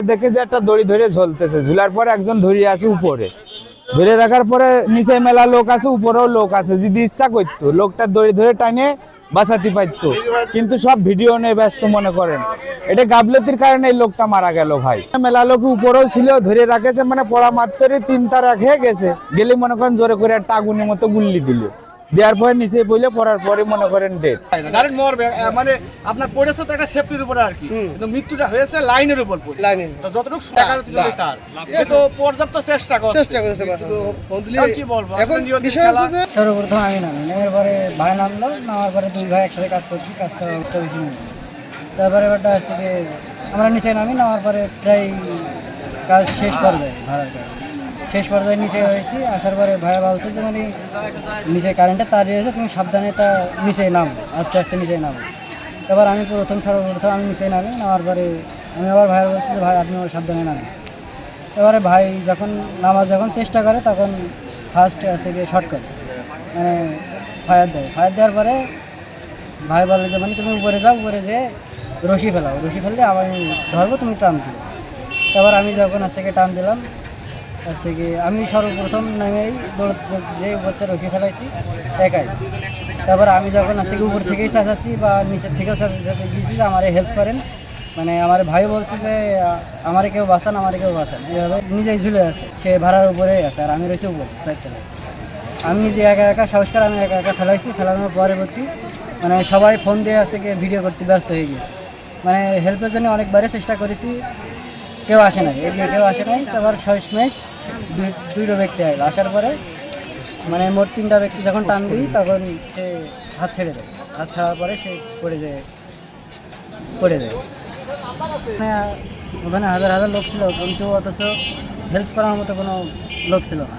দেখে যে একটা দড়ি ধরে ঝুলতেছে, ঝুলার পরে একজন ধরে আছে উপরে, ধরে রাখার পরে নিচে মেলা লোক আছে, উপরেও লোক আছে। যদি ইচ্ছা করতো লোকটা দড়ি ধরে টানে বাঁচাতে পারতো, কিন্তু সব ভিডিও নিয়ে ব্যস্ত মনে করেন। এটা গাফলতির কারণে এই লোকটা মারা গেল ভাই। মেলা লোক উপরেও ছিল, ধরে রাখেছে, মানে পড়া মাত্রই 3 তার হয়ে গেছে, গেলে মনে করেন জোরে করে একটা আগুনের মতো গুল্লি দিল, দেওয়ার পরে নিচে পড়লে, পড়ার পরে মনে করেন ডেট। ডাইরেক্ট মরবে, মানে আপনার পড়েছে তো একটা সেফটির উপরে আর কি, কিন্তু মৃত্যুটা হয়েছে লাইনের উপর পড়ে। তো যতটুকু টাকা তার সে তো পর্যাপ্ত চেষ্টা করেছে, কি বলবো এখন বিষয় আছে যে সর্বপ্রথম আমি নামি, নামার পরে ভাই নামলো, নামার পরে 2 ভাই একসাথে কাজ করছি, কাজটা বেশি নিয়ে তারপরে এবারটা আসছে যে আমরা নিচে নামি, নামার পরে প্রায় কাজ শেষ পর্যায়ে, ভাড়ার কাজ শেষ পর্যায়ে নিচে হয়েছি। আসার পরে ভাইয়া বলছে যে মানে নিচে কারেন্টে তার রয়েছে, তুমি সাবধানে তা নিচে নামো, আস্তে আস্তে নিচে নামো। এবার আমি সর্বপ্রথম আমি নিচে নামি, নামার পরে আমি আবার ভাইয়া বলছি যে ভাই আপনি সাবধানে নামেন। এবারে ভাই যখন চেষ্টা করে তখন ফার্স্ট আছে গিয়ে শর্ট করে, মানে ফায়ার দেওয়ার পরে ভাই বলে যে মানে তুমি উপরে যাও, উপরে যেয়ে রশি ফেলাও, রশি ফেললে আমি ধরবো, তুমি টান দিও। তারপর আমি যখন আছে গিয়ে টান দিলাম, আছে কি আমি সর্বপ্রথম নেমেই যে উপরতে রশি ফেলাইছি একাই। তারপর আমি যখন আছে কি উপর থেকেই চাচাচ্ছি বা নিচের থেকেও চাচাতে গিয়েছি যে আমারে হেল্প করেন, মানে আমার ভাই বলছে যে আমারে কেউ বাঁচান, এইভাবে নিজেই ঝুলে আছে, সে ভাড়ার উপরেই আছে আর আমি রয়েছি উপরে সাইডটা। আমি নিজে একা সাহস করে আমি একা ফেলাইছি, ফেলানোর পরবর্তী মানে সবাই ফোন দিয়ে আছে গিয়ে ভিডিও করতে ব্যস্ত হয়ে গিয়েছে, মানে হেল্পের জন্য অনেকবারই চেষ্টা করেছি, কেউ আসে নাই, এদিকে কেউ আসে নাই। তারপর শেষমেশ দুটো ব্যক্তি আসলো, আসার পরে মানে মোট 3টা ব্যক্তি যখন টান দিই তখন সে হাত ছেড়ে দেয়, হাত ছাড়ার পরে সে পড়ে যায়। মানে ওখানে হাজার হাজার লোক ছিল, কিন্তু অথচ হেল্প করার মতো কোনো লোক ছিল না।